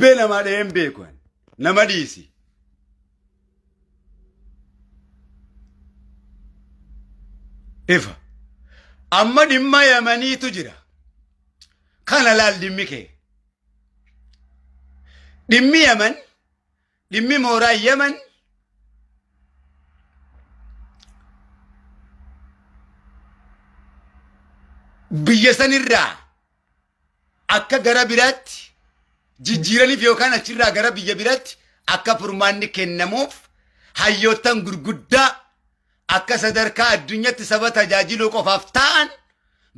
Bena ma de mbekwan. Namadisi. Ifa. Amma dhimma Yamaniitu jira. Kana laal dhimmi kee. Dhimmi Yaman, dhimmi mooraa Yaman, biyya sanirraa akka gara biraatti jijjiiraniif yookaan achirraa gara biyya biraatti akka furmaanni kennamuuf hayyoottan gurguddaa akka sadarkaa addunyaatti saba tajaajiluu qofaaf ta'an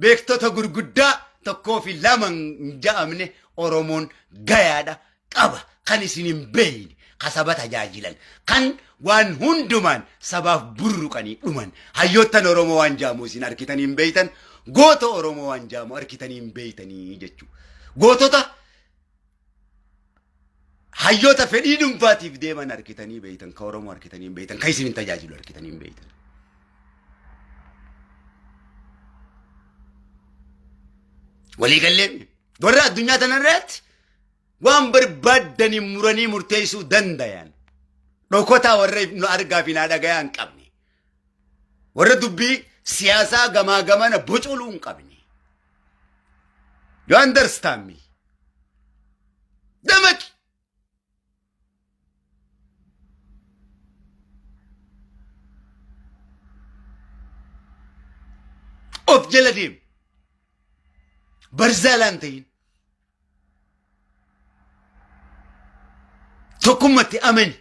beektota gurguddaa tokkoo fi lama hin ja'amne Oromoon gayaadha qaba kan isin hin beeyne ka saba tajaajilan kan waan hundumaan sabaaf burruqanii dhuman hayyoottan Oromoo waan jaamu isin arkitanii hin beeytan goota Oromoo waan jaamu arkitanii hin beeytanii jechuu gootota hayyoota fedhii dhuunfaatiif deeman arkitanii beeytan ka Oromoo arkitanii hin beeytan ka isin hin tajaajilu arkitanii hin beeytan. Walii galleen warra addunyaa tanarratti waan barbaadanii muranii murteessuu dandayan dhokotaa warra nu argaa fi na dhagayaa hin qabne warra dubbii siyaasaa gamaa gamana bocoluu hin qabne. You understand me? Damaki. Of jala deemu. Barzaalaan ta'in. Tokkummatti amani.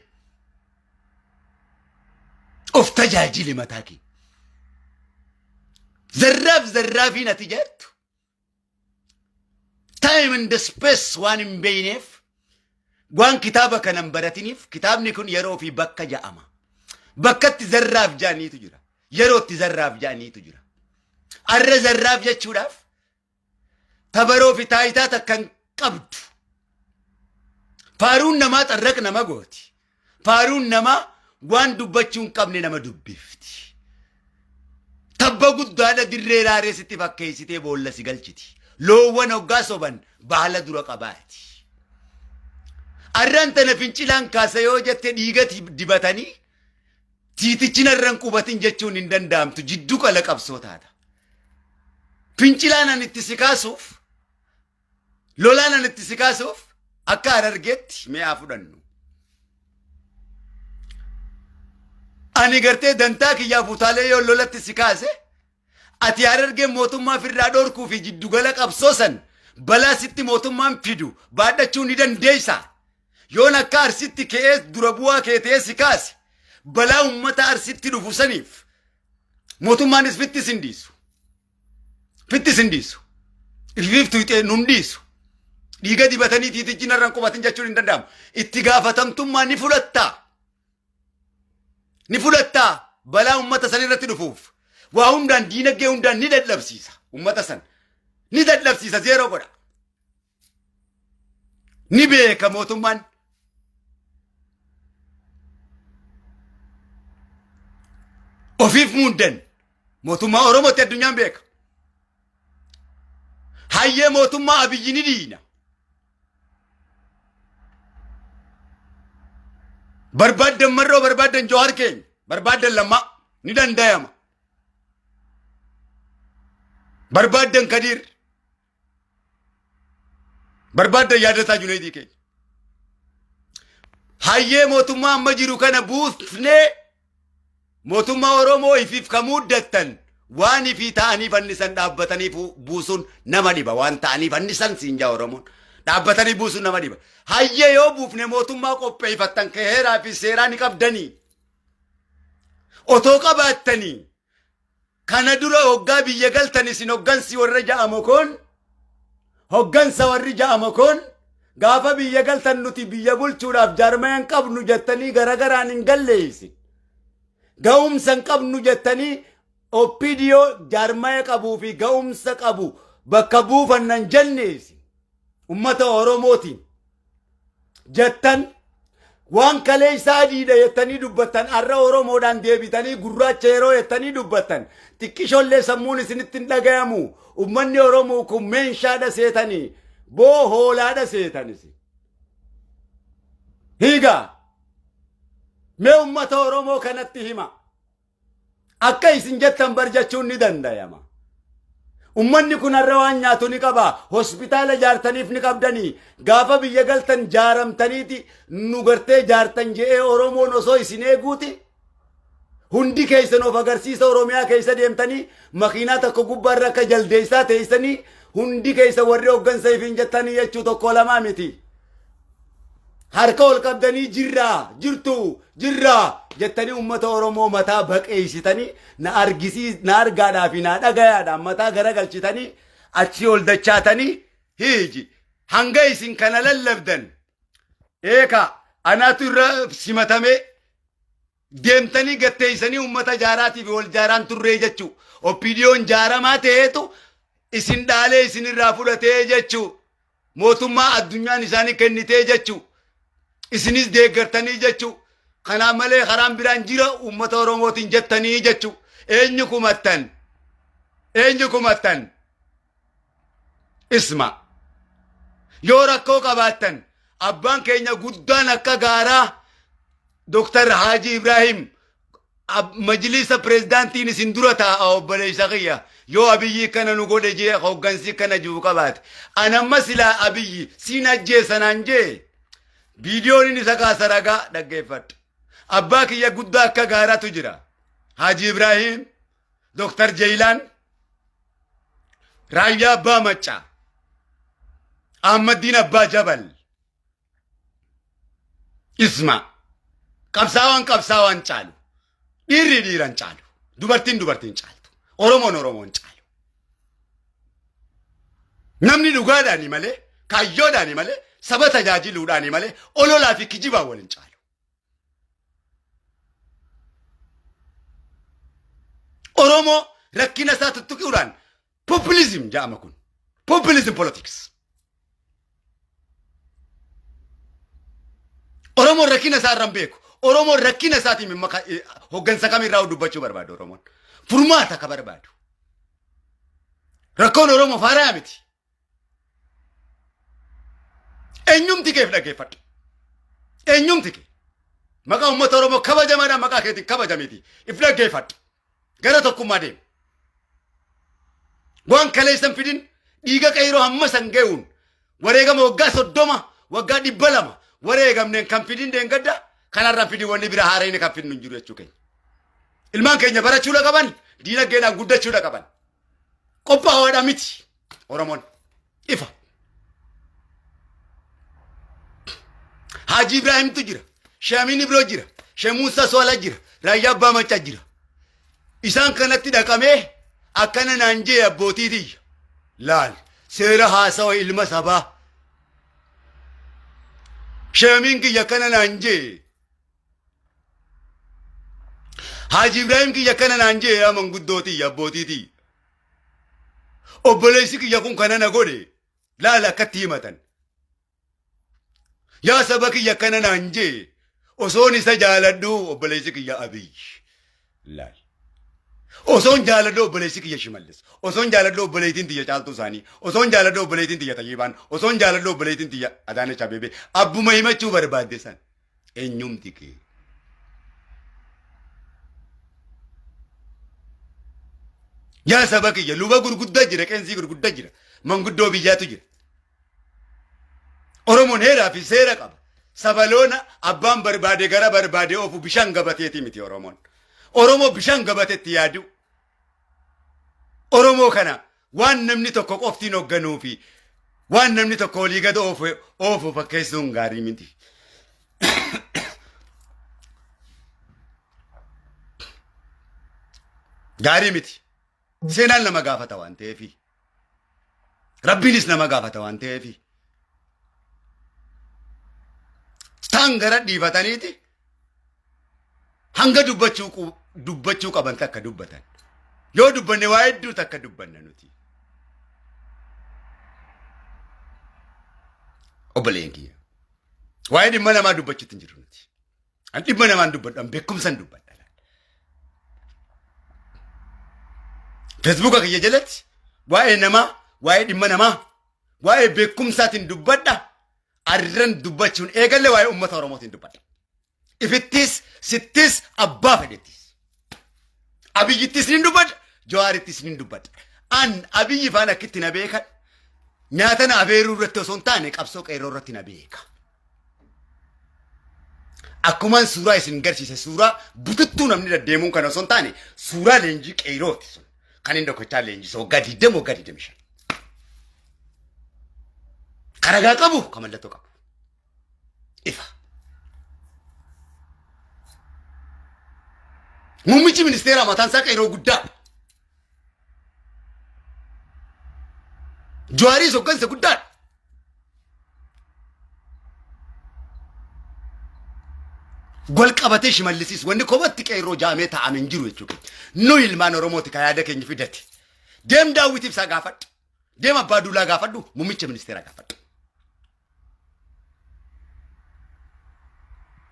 Of tajaajili mataa kee. Zarraafiin ati jaartu. Time and the space waan hin beeyneef waan kitaaba kanan baratiniif kitaabni kun yeroo fi bakka ja'ama. Bakkatti zarraaf jaaniitu jira. Yerootti zarraaf jaaniitu jira. Arra zarraaf jechuudhaaf tabaroo fi taayitaa takkan qabdu. Faaruun namaa xarraq nama gooti. Faaruun namaa waan dubbachuu hin qabne nama dubbifti. Tabba guddaadha dirree raareessitti fakkeessitee boolla si galchiti. Loowwan hoggaa soban baala dura qabaati. Arraan tana fincilaan kaasa yoo jette dhiiga dibatanii tiitichina irraan qubatin jechuun hin danda'amtu jidduu qala qabsoo taata. Fincilaan an itti si kaasuuf lolaan an itti si kaasuuf akka Harargeetti mi'aa fudhannu. Ani gartee dantaa kiyyaaf utaalee yoo lolatti si kaase ati Harargeen mootummaa firraa dhorkuu fi jiddugala qabsoo san balaa sitti mootummaan fidu baadhachuu ni dandeessa. Yoon akka Arsitti ka'ee dura bu'aa kee ta'ee si kaase balaa uummata Arsitti dhufu saniif mootummaanis fittis hin dhiisu. Fittis hin dhiisu. Ilfiiftu hixee nun dhiisu. Dhiiga dibatanii tiitichina irraan qubatin jechuun hin danda'amu. Itti gaafatamtummaa ni fudhattaa. Ni fudhattaa balaa uummata san irratti dhufuuf. Waa hundaan diinagdee hundaan ni dadhabsiisa. Uummata san ni dadhabsiisa zeeroo godha. Ni beeka mootummaan. Ofiif muuddan mootummaa Oromootti addunyaan beeka. Hayyee mootummaa Abiyyi ni diina. Barbaaddan marroo barbaaddan Johaar keenya barbaaddan lammaa ni danda'ama. Barbaaddan Kadiir barbaaddan yaadataa Junaydii keenya. Hayyee mootummaa amma jiru kana buufnee mootummaa Oromoo ifiif ka muuddattan waan ifii ta'anii fannisan dhaabbatanii buusuun nama dhiba. Waan ta'anii fannisan siinjaa Oromoon dhaabbatanii buusuun nama dhiba. Hayyee yoo buufne mootummaa qopheeffattan heeraa fi seeraa ni qabdanii. Otoo qabaattanii kana dura hoggaa biyya galtan isin hoggansi warra ja'amu kun hoggansa warri ja'amu kun gaafa biyya galtan nuti biyya bulchuudhaaf jaarmayan qabnu jettanii garagaraan hin galleessin. Ga'umsan qabnu jettanii Oppidiyoo jaarmaya qabuu fi ga'umsa qabu bakka buufannan jenneesi. Ummata Oromootiin jettan waan kalee isaa diida jettanii dubbattan arra Oromoodhaan deebitanii gurraacha yeroo jettanii dubbattan xiqqishollee sammuun isinitti hin dhagayamu. Ummanni Oromoo kun meenshaadha seetanii boo hoolaadha seetanis. higa mee ummata oromoo kanatti hima akka isin jettan barjachuun ni danda'ama. Ummanni kun har'a waan nyaatu ni qaba. Hospitaala jaartaniif ni qabdanii. Gaafa biyya galtan jaaramtaniiti nu gartee jaartan je'ee oromoon osoo isin eeguuti. Hundi keessan of agarsiisa oromiyaa keessa deemtanii makiinaa tokko gubbaarra akka jaldeessaa teessanii hundi keessa warri hoggansa ifin jettanii jechuu tokko lamaa miti. Harka ol qabdanii jirra jettanii ummata oromoo mataa baqeessitanii na argaadhaa fi na dhagayaadhaan mataa garagalchitanii achi ol dachaatanii hiiji hanga isin kana lallabdan eeka anaatu irra simatame deemtanii gatteessanii ummata jaaraatiif ol jaaraan turree jechuu oppiidiyoon jaaramaa ta'eetu isin dhaalee isin irraa fudhatee jechuu mootummaa addunyaan isaanii kennitee jechuu isinis deeggartanii jechuu kana malee karaan biraan jira ummata oromootiin jettanii jechuu eenyu kumattan isma yoo rakkoo qabaattan abbaan keenya guddaan akka gaaraa Dr. Haji Ibrahim majlisa prezidaantiin isin dura taa'a obboleessa kiyya yoo abiyyi kana nu godhe jee hoggansi kana jiru qabaate anamma silaa abiyyi siin ajjeesanaan jee viidiyoon isa kaasa ragaa dhaggeeffadhu. Abbaa kiyya guddaa akka gaaraatu jira. Haji Ibrahim, Dr. Jaylan, Raayyaa Abbaa Maccaa, Ahmaddiin Abbaa Jabal, Isma, qabsaawwan caalu, dhiiran caalu, dubartiin caaltu, Oromoon caalu. Namni dhugaadhaani malee, kaayyoodhaani malee, saba tajaajiluudhaani malee, ololaa fi kijibaa waliin caalu. Oromo rakkina isaa tuttuquudhaan populism jedhama kun. Populism politics. Oromo rakkina isaa irraan beeku. Oromo rakkina isaatiin hoggansa kamirraa dubbachuu barbaadu Oromoon. Furmaata akka barbaadu. Rakkoon Oromoo faaraa miti. Eenyumti keef dhaggeeffadhu. Eenyumti kee. Maqaa uummata Oromoo kabajamaadhaan maqaa keetiin kabajamiti. If dhaggeeffadhu. Gara tokkummaa deemu. Waan kaleessan fidin dhiiga qayroo hamma san ga'uun wareegama waggaa 30 waggaa 200 wareegamneen kan fidin deengadda kanarraan fidin wanni bira haarayni kan fidin jiru jechuu keenya. Ilmaan keenya barachuudha qaban diinagdeedhaan guddachuudha qaban. Qophaa'aadha miti Oromoon ifa. Haji Ibrahimtu jira. Shaamin Ibroo jira. Sheekh Muusaa Soolaa jira. Raayyaa Abbaa Maccaa jira. Isaan kanatti dhaqamee akkana naan jee abbootiitii laal seera haasawa ilma sabaa Shaamin kiyya kana naan jee Haji Ibrahim kiyya kana naan jee yaa manguddootii abbootiitii obboleessi kiyya kun kana na godhe laal akkatti himatan yaa saba kiyya kana naan jee osoon isa jaaladhu obboleessi kiyya Abiyyi laal. Osoon jaaladhu obboleessi kiyya Shimallis. Osoon jaaladhu obboleettiin tiyya Caaltuu Isaanii. Osoon jaaladhu obboleettiin tiyya Tayyibaan. Osoon jaaladhu obboleettiin tiyya Adaanech Abeebee. Abbuma himachuu barbaadde san. Eenyumti kee. Yaa saba kiyya luba gurguddaa jira qeensii gurguddaa jira. Manguddoo biyyaatu jira. Oromoon heeraa fi seera qaba. Sabaloona abbaan barbaade gara barbaade oofu bishaan gabateeti miti Oromoon. Oromoo bishaan gabatetti yaadu. Oromoo kana waan namni tokko qoftiin hoogganuu fi waan namni tokko olii gad oofu fakkeessuun gaarii miti. Gaarii miti. Seenaan nama gaafata waan ta'eefi. Rabbiinis nama gaafata waan ta'eefi. Isaan gara dhiifataniiti hanga dubbachuu qaban takka dubbatan. Yoo dubbanne waa hedduu takka dubbanna nuti. Obboleen kiyya. Waa'ee dhimma namaa dubbachuutti hin jiru nuti. An dhimma namaan dubbadhu an beekumsan dubbadha. Feesbuuka kiyya jalatti waa'ee namaa, waa'ee dhimma namaa, waa'ee beekumsaatiin dubbadha. arran dubbachun eegalle waa'ee ummata Oromootiin dubbadha. Ifittis sittis abbaa fedhettis. Abiyyittis nin dubbadha, Jawaarittis nin dubbadha. An abiyyi faan akkitti na beekan nyaata na abeeruu irratti osoo hin taane qabsoo qeerroo irratti na beeka. Akkumaan suuraa isin garsiise suuraa bututtuu namni deddeemuun kan osoo hin taane suuraa leenjii qeerrooti sun kan inni tokkochaa leenjisoo waggaa 20 waggaa 25. Karagaa qabu kan mallattoo qabu. Ifa. Muummichi ministeeraa mataan isaa qeerroo guddaa. Jawaarii hoggansa guddaa. Gol qabatee Shimallisiis wanni kophatti qeerroo jaamee taa'ame hin jiru jechuudha. Nu ilmaan Oromooti ka yaada keenya fidate. Deem Daawit Ibsaa gaafadhu. Deem Abbaa Duulaa gaafadhu. Muummicha ministeeraa gaafadhu.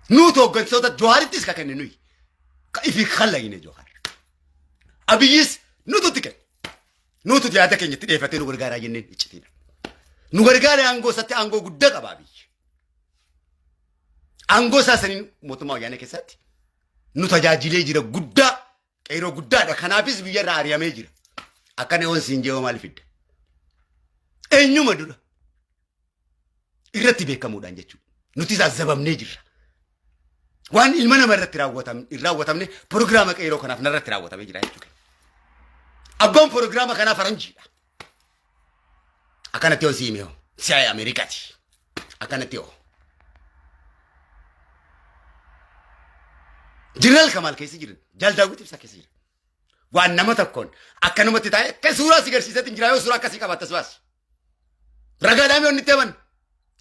Nuti hoggantoota Jawaarittis ka kenne nuyi. Ka ifi khallagine Jawaar. Abiyyis nututti kenne. Nutu yaada keenyatti dheefatee nu gargaaraa jenneen iccitiidha. Nu gargaaree aangoo isaatti aangoo guddaa qaba Abiyyi. Aangoo isaa saniin mootummaa wayyaanee keessatti nu tajaajilee jira guddaa qeerroo guddaadha. Kanaafis biyya irraa ari'amee jira. Akkana yoon siin jeeoo maal fidda? Eenyuma dura irratti beekamuudhaan jechuudha. Nuti zazzabamnee jirra. Waan ilma nama irratti raawwatamne proogiraama qeerroo kanaaf narratti raawwatamee jira jechuudha. Abbaan proogiraama kanaa faranjiidha. Akkanatti yoon siimee hoo si'aa Ameerikaati. Akkanatti hoo. Jeneraal Kamaal keessa jiran Jaal Daawit Ibsaa keessa jiran. Waan nama tokkoon akkanumatti taa'ee kan suuraa si garsiisatti hin jira yoo suuraa akkasii qabaatte si baasi. Ragaadhaan yoo inni itti amanu.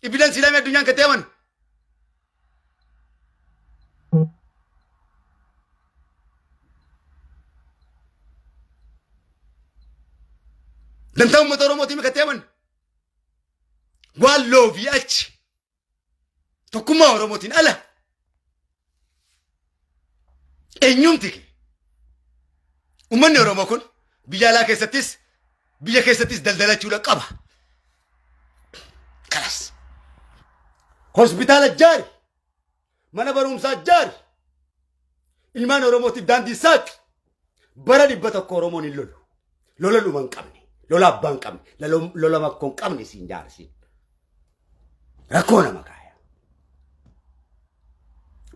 Ibiddaan siidhamee addunyaan kan itti amanu. Dantaa uummata Oromootiin kan itti amanu. Waan loofii achi tokkummaa Oromootiin ala. Eenyumti uummanni Oromoo kun biyya alaa keessattis daldalachuudha qaba. Kanas hospitaala jaari, mana barumsaa jaari, ilmaan Oromootiif daandii saaqi. Bara 100 Oromoon hin lolu. Lola dhuma hin qabne, lola abbaa hin qabne, lola makkoo hin qabne siin jaarsiin. Rakkoo nama kaaya.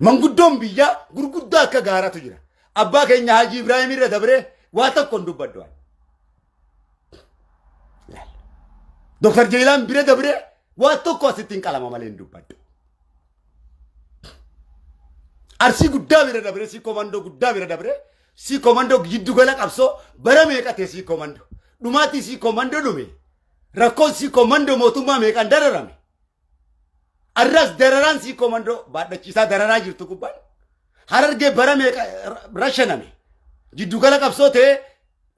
Manguddoon biyya gurguddaa akka gaaraatu jira. Abbaa keenya Haji Ibrahim irra dabree waa tokko hin dubbaddu. Dr. Jeelaan bira dabree waa tokko asitti hin qalama malee hin dubbaddu. Arsii guddaa bira dabree si komandoo guddaa bira dabree si komandoo giddu gala qabsoo bara meeqate si komandoo. Dhumaatti si komandoo dhume. Rakkoon si komandoo mootummaa meeqan dararame. Arras dararan si komando baadhachiisaa dararaa jirtu gubbaan Harargee bara meeqa rashaname jiddugala qabsoo ta'ee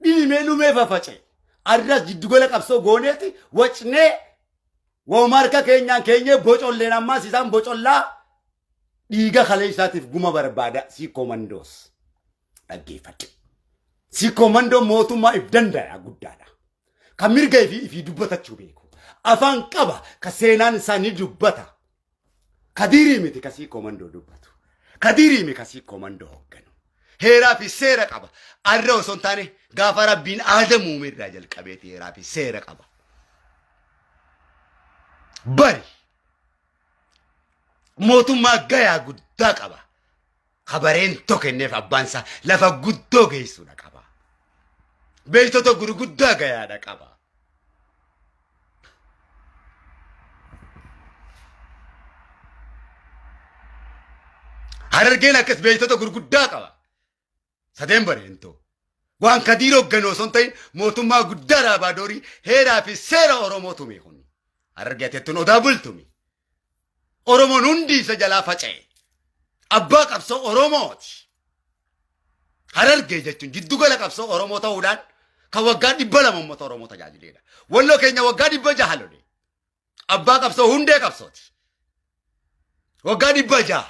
dhiimee lumee faface. Arras jiddugala qabsoo gooneeti wacnee woomarka keenyaan keenyee bocolleen ammaas isaan bocollaa dhiiga kalee isaatiif guma barbaada si komandoos dhaggeeffadhe. Si komandoo mootummaa if danda'a guddaadha. Kan mirga ifii dubbatachuu beeku. Afaan qaba ka seenaan isaanii dubbata. Kadiri miti kasi komando dubbatu. Kadiri mi kasi komando hogganu. Heeraa fi seera qaba. Arra osoo hin taane gaafa Rabbiin Aadam uume irraa jalqabeeti heeraa fi seera qaba. Bari mootummaa gayaa guddaa qaba. Kabareen tokkenneef abbaansaa lafa guddoo geessuudha qaba. Beektota gurguddaa gayaadha qaba. Harargeen akkas beektota gurguddaa qaba. Sadeen bareentoo. Waan Kadiir hoogganoo osoo hin ta'in mootummaa guddaa Raabaadorii heeraa fi seera Oromoo tume kun. Harargee ateettuun odaa bultumi. Oromoon hundi isa jalaa faca'e. Abbaa qabsoo Oromooti. Harargee jechuun jiddugala qabsoo Oromoo ta'uudhaan kan waggaa 200 uummata Oromoo tajaajileedha. Walloo keenya waggaa 600 lole. Abbaa qabsoo hundee qabsooti. Waggaa 600.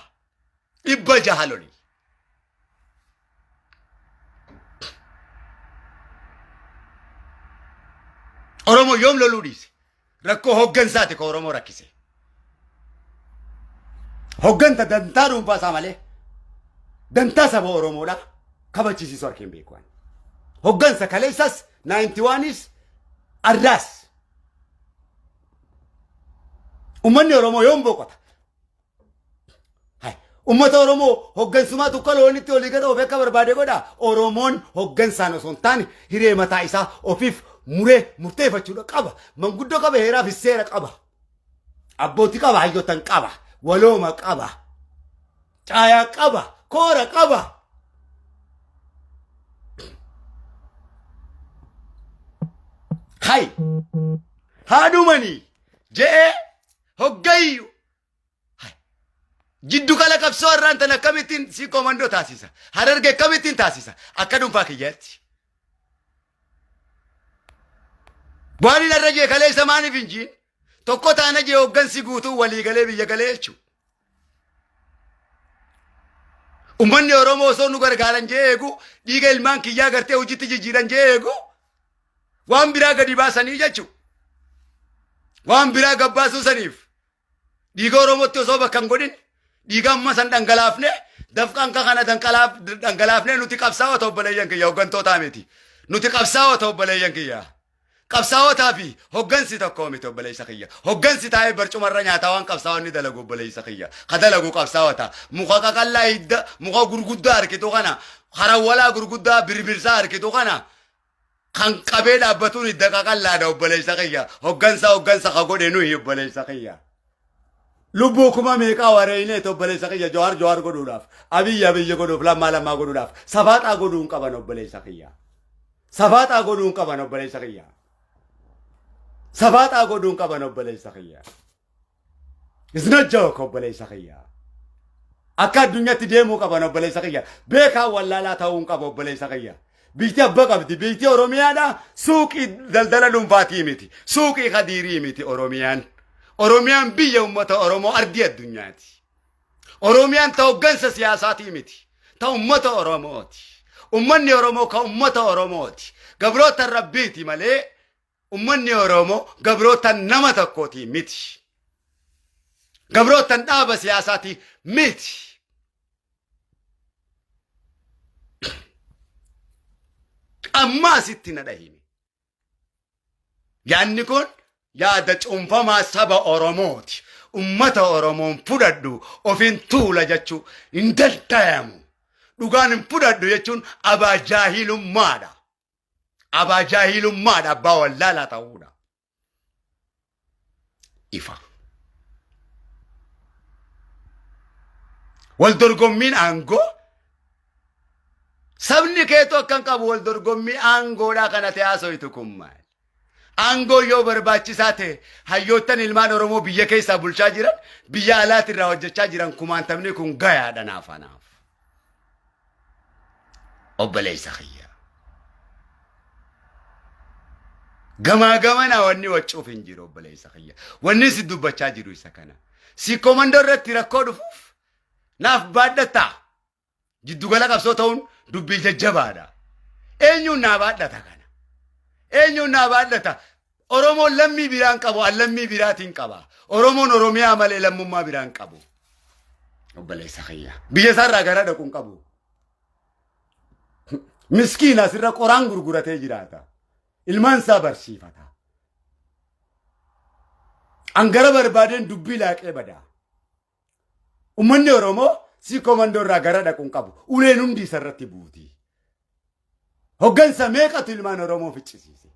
600 lole. Oromoo yoom loluu dhiise. Rakkoo hooggansaati ka Oromoo rakkise. Hogganta dantaa dhuunfaasaa malee dantaa saba Oromoodhaa kabachiisisu harkeen beekuwan. Hoggansa kaleessas 91is ardaas. Ummanni Oromoo yoom boqota. Ummata Oromoo hoggansumaa tokko loonitti olii gada of akka barbaade godha. Oromoon hoggansaan osoo hin taane hiree mataa isaa ofiif muree murteeffachuudha qaba. Manguddoo qaba, heeraaf seera qaba. Abbootii qaba, hayyotan qaba. Walooma qaba. Caayaa qaba. Koora qaba. Hai. Haadumanii je'ee hoggayyu. Jiddu kala qabsoo irraan tan akkamittiin si komandoo taasisa. Hararge akkamittiin taasisa. Akka dhuunfaa kiyyaatti. Bu'aan irra jee kalee isa maaniif hin jiin. Tokko taana jee hoggansi guutuu walii galee biyya galee jechuudha. Ummanni Oromoo osoo nu gargaaran jee eegu dhiiga ilmaan kiyyaa gartee hojiitti jijjiiran jee eegu waan biraa gadi baasanii jechuudha. Waan biraa gabbaasuu saniif dhiiga Oromootti osoo bakka hin godhin dhiiga amma san dhangalaafne dafqaan kana dhangalaafne nuti qabsaa'oo ta'u obboleeyyan kiyya hoggantootaa miti. Nuti qabsaa'oo ta'u obboleeyyan kiyya. Qabsaa'ootaa fi hoggansi tokko miti obboleessa kiyya. Hoggansi taa'ee barcumarra nyaataa waan qabsaa'onni dalagu obboleessa kiyya. Ka dalagu qabsaa'oota. Muka qaqallaa hidda muka gurguddaa harkitu kana harawwalaa gurguddaa birbirsaa harkitu kana kan qabee dhaabbatuun hidda qaqallaadha obboleessa kiyya. Hoggansa ka godhe nuyi obboleessa kiyya. Lubbuu kuma meeqaa wareeyne obboleessa kiyya Jawaar godhuudhaaf Abiyyi godhuuf lammaa godhuudhaaf safaaxaa godhuun qaban obboleessa kiyya. Safaaxaa godhuun qaban obboleessa kiyya. Safaaxaa godhuun qaban obboleessa kiyya. Isna joke obboleessa kiyya. Akka addunyaatti deemuu qaban obboleessa kiyya. Beekaa wallaalaa ta'uun qaba obboleessa kiyya. Biyyi abba qabdi. Biyyi Oromiyaadha. Suuqii daldala dhuunfaatii miti. Suuqii kadiirii miti Oromiyaan. Oromiyaan biyya ummata Oromoo ardii addunyaati. Oromiyaan ta hoggansa siyaasaatii miti. Ta ummata Oromooti. Ummanni Oromoo ka ummata Oromooti. Gabroota rabbiiti malee ummanni Oromoo gabroota nama tokkooti miti. Gabroota dhaaba siyaasaati miti. Amma asitti na dhahimi. Yaanni kun yaada cuunfamaa saba Oromooti. Ummata Oromoon fudhadhu ofin tuula jechuu hin danda'amu. Dhugaan hin fudhadhu jechuun abaa jaahilummaadha. Abaa jaahilummaadha abbaa wallaalaa ta'uudha. Ifa. Wal dorgommiin aangoo. Sabni keetu akkan qabu wal dorgommii aangoodhaa kana ta'e haasoitu kun maali? Aangoo yoo barbaachisaa ta'e hayyoottan ilmaan Oromoo biyya keessaa bulchaa jiran biyya alaatti irraa hojjechaa jiran kumaantamni kun gayaadha naaf anaaf. Obboleessa kiyya. Gamaa gamana wanni wacuuf hin jiru obboleessa kiyya. Wanni si dubbachaa jiru isa kana. Si komandoo irratti rakkoo dhufuuf naaf baadhata. Jiddugala qabsoo ta'uun dubbii jajjabaadha. Eenyuun naa baadhata kana? Eenyuun naa baadhata? Oromoon lammii biraan qabu, lammii biraatiin qaba. Oromoon Oromiyaa malee lammummaa biraan qabu. Obboleessa kiyya. Biyya isaarraa gara dhaquun qabu. Miskiina asirra qoraan gurguratee jiraata. Ilmaan isaa barsiifata. Angara barbaadeen dubbii laaqee bada. Ummanni Oromoo si komandoo irraa gara dhaquun qabu. Uleen hundi isarratti buuti. Hoggansa meeqatu ilmaan Oromoo ficcisiise.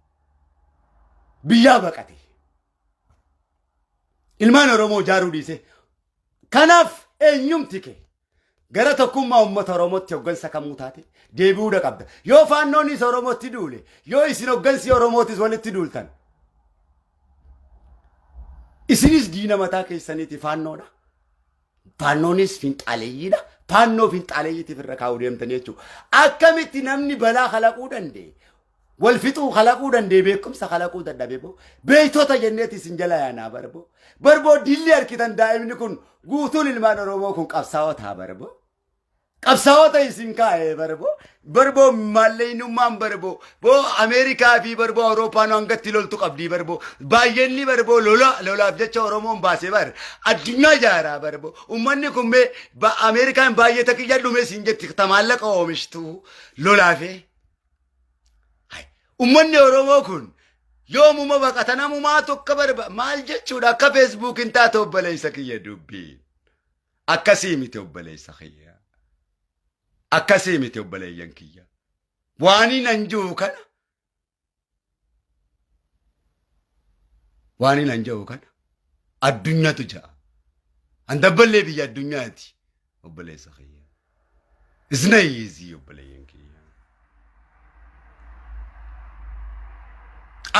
Biyyaa baqate. Ilmaan Oromoo jaaruu dhiise. Kanaaf eenyumti kee gara tokkummaa ummata Oromootti hoggansa kamuu taate deebi'uudha qabda. Yoo faannoonis Oromootti duule, yoo isin hoggansi Oromootis walitti duultan, isinis diina mataa keessaniiti faannoodha. Faannoonis finxaaleeyyiidha. Faannoo finxaaleeyyiitiif irra kaa'uu deemtanii jechuudha. Akkamitti namni balaa kalaquu danda'e? Wal fixuu kalaquu danda'e beekumsa kalaquu dadhabe boo. Beeytoota jenneeti isin jala yaanaa barboo. Barboo dilli harkitan daa'imni kun guutuun ilmaan Oromoo kun qabsaa'otaa barboo. qabsaa'ota isin kaa'ee barboo maalleeyinummaan boo Ameerikaa fi barboo Awurooppaan hangatti loltu qabdii baay'eenni lolaaf jecha Oromoon baasee addunyaa ijaaraa ummanni kun mee Ameerikaan baay'ee kiyya dhume siin jetti tamaallaqa oomishtu lolaafee ummanni Oromoo kun yoomuma baqatanamumaa tokko maal jechuudha akka feesbuukiin taate obboleessa kiyya dubbiin akkasii miti obboleessa kiyya. Akkasii miti obboleeyyan kiyya. Waani nan jiru kana. Waani nan jiru kana. Addunyaatu ja'a. Andabballee biyya addunyaati. Obboleessa kiyya. Isna hiizii obboleeyyan kiyya.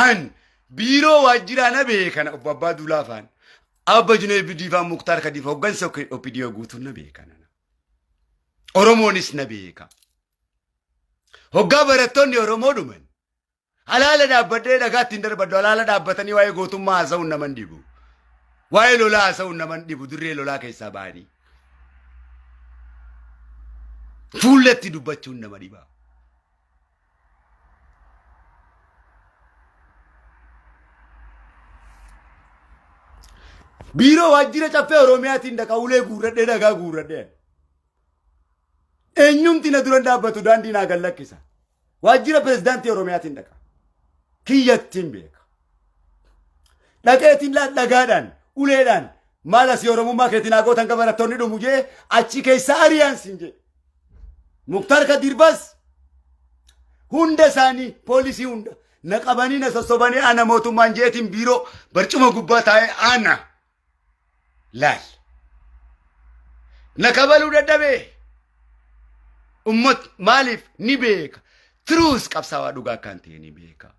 An biiroo waajjiraa na beekana obbo Abbaa Duulaafaan. Abba Junee Bidiifaan Muktaar Kadiif hoggansa opidiyoo guutuun na beekana. Oromoonis na beeka. Hoggaa barattoonni Oromoo dhuman. Halaala dhaabbadhee dhagaatti hin darbaddu. Halaala dhaabbatanii waa'ee gootummaa haasa'uun naman dhibu. Waa'ee lolaa haasa'uun naman dhibu. Dirree lolaa keessaa ba'anii. Fuulletti dubbachuun nama dhibaa. Biiroo waajjira caffee Oromiyaatiin dhaqa ulee guurradhee dhagaa guurradhee. Eenyumti na duran dhaabbatu daandii naa gallakkisa. Waajjira pirezidaantii Oromiyaatiin dhaqa. Kiyyattiin beeka. Dhaqeetiin dhagaadhaan, uleedhaan maal asii Oromummaa keetiin haa gootan barattoonni dhumu jee achi keessa ariyaan siin jee. Muktaar Kadiir bas hunda isaanii poolisii hunda na qabanii na sossobanii ana mootummaan jeetiin biiroo barcuma gubbaa taa'ee ana. Laal. Na kabaluu dadhabee. Ummat maaliif ni beeka. Truus qabsaawaa dhugaa kan ta'e ni beeka.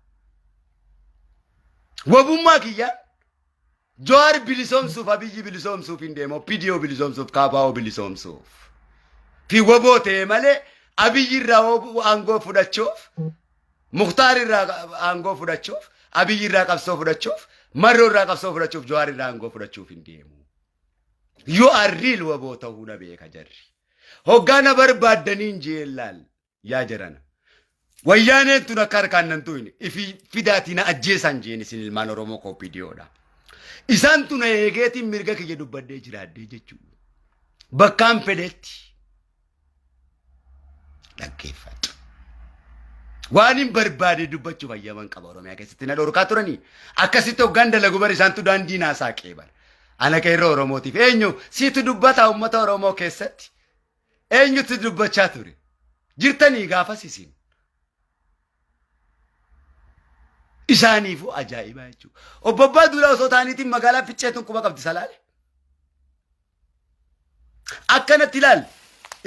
Wabummaa kiyya Jawaar bilisoomsuuf Abiyyi bilisoomsuuf hin deemu. Pidiyoo bilisoomsuuf Kaabaa'oo bilisoomsuuf. Fi waboo ta'e malee Abiyyi irraa aangoo fudhachuuf Muktaar irraa aangoo fudhachuuf Abiyyi irraa qabsoo fudhachuuf Marroo irraa qabsoo fudhachuuf Jawaar irraa aangoo fudhachuuf hin deemu. Yoo arriil waboo ta'uu na beeka jarri. Hoggaana barbaaddaniin jeellal yaa jarana. Wayyaaneen tun akka harkaan nan tuyne ifi fidaatina ajjeesan jeen isin ilmaan Oromoo koppidiyoodha. Isaan tun eegeetiin mirga kiyya dubbadhee jiraadhee jechuudha. Bakkaan fedhetti dhaggeeffadhu. Waan hin barbaade dubbachuuf ayyaman qaba Oromiyaa keessatti na dhorkaa turanii. Akkasitti hoggaan dalagu bar isaantu daandii naasaa qeebar. Ana qeerroo Oromootiif eenyu siitu dubbata uummata Oromoo keessatti. Eenyutu dubbachaa ture. Jirtanii gaafas isin. Isaaniifuu ajaa'ibaa jechuudha. Obbo Abbaa Duulaa osoo ta'aniitiin magaalaa Fiicheetuun quba qabdi salaale. Akkanatti ilaali.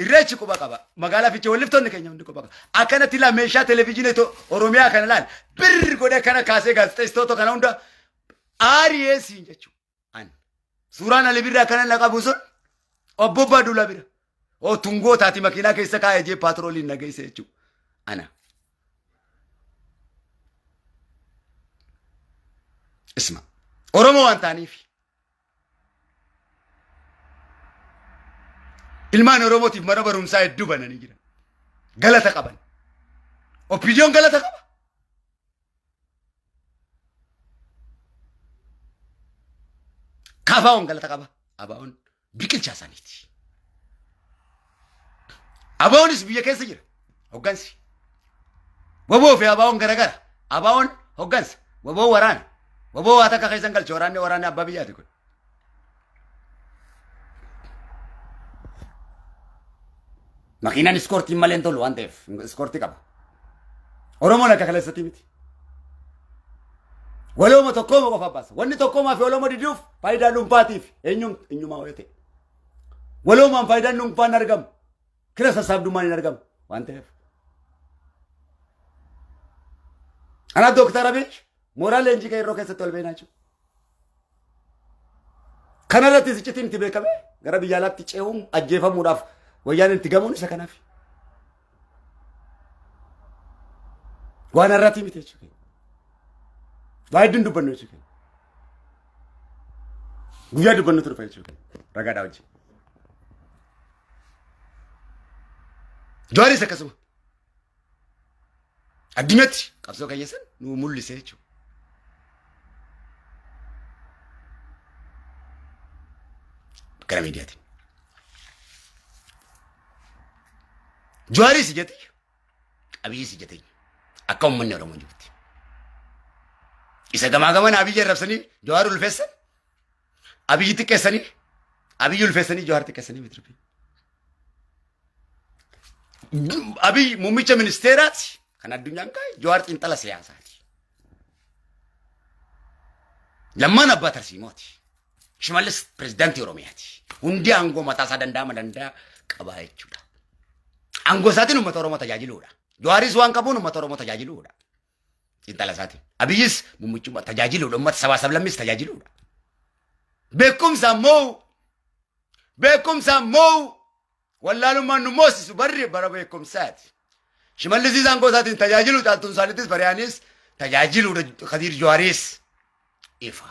Irreechi quba qaba. Magaalaa Fiichee walliftoonni keenya hundi quba qaba. Akkanatti ilaali meeshaa televezyiinii Oromiyaa kana ilaali. Birri godhee kana kaasee gaazexeessitoota kana hunda aariyee siin jechuudha. Ani. Suuraan Ali Birraa kana naqabu sun Obbo Abbaa Duulaa bira. O tungoo taati makiinaa keessa kaa'ee jee paatrooliin nageesse jechuudha. Ana. Isma. Oromoo waan ta'aniif. Ilmaan Oromootiif mana barumsaa hedduu bananii jiran. Galata qaban. Oppidiyoon galata qaba. Kaafaa'oon galata qaba. Abaa'oon biqilchaa isaaniiti. Abaa'oonis biyya keessa jira. Hoggansi. Waboo fi abaa'oon garagara. Abaa'oon hoggansa. Waboo waraana. Waboo waa takka keessan galche waraanni abbaa biyyaati kun. Makiinaan iskoortiin malee hin tolu waan ta'eef iskoortii qaba. Oromoon akka kaleessatti miti. Walooma tokkooma qofa baasa. Wanni tokkoomaa fi walooma diduuf faayidaa dhuunfaatiif eenyumaa wayii ta'e. Waloomaan faayidaan dhuunfaan argamu. Kira sassaabdummaan hin argamu waan ta'eef. Ana Dooktar Abiy mooraa leenjii kan yeroo keessatti ol beenaa jiru. Kanarratti sichitiin itti beekame gara biyya alaatti ce'uun ajjeefamuudhaaf wayyaan itti gamuun isa kanaaf. Waan irratti miti jechuudha. Waa hedduun dubbannu jechuudha. Guyyaa dubbannutu dhufa jechuudha. Ragaadhaa wajjin. Jawaaris akkasuma. Addunyatti qabsoo kayyeessan nu mul'ise jechuudha. Gara miidiyaatiin. Jawaaris jette Abiyyis jette akka uummanni Oromoo jirutti. Isa gamaa gaman Abiyyi arrabsanii Jawaar ulfeessan Abiyyi xiqqeessanii Abiyyi ulfeessanii Jawaar xiqqeessanii bitirbi. Abiyyi muummicha ministeeraati kan addunyaan ka'e Jawaar xiinxala siyaasaati. Lammaan abbaa tarsiimooti. Shimallis pirezidaantii Oromiyaati. Hundi aangoo mataa isaa danda'a qabaa jechuudha. Aangoo isaatiin uummata Oromoo tajaajiluudha. Jawaaris waan qabuun uummata Oromoo tajaajiluudha. Xiinxala isaatiin. Abiyyis muummichuma tajaajiluudha. Uummata sabaa sablammis tajaajiluudha. Beekumsa immoo wallaalummaan nu moosisu barri bara beekumsaati. Shimallis aangoo isaatiin tajaajilu caaltuun isaaniittis bariyaanis tajaajiluudha. Khadiir Jawaaris ifa.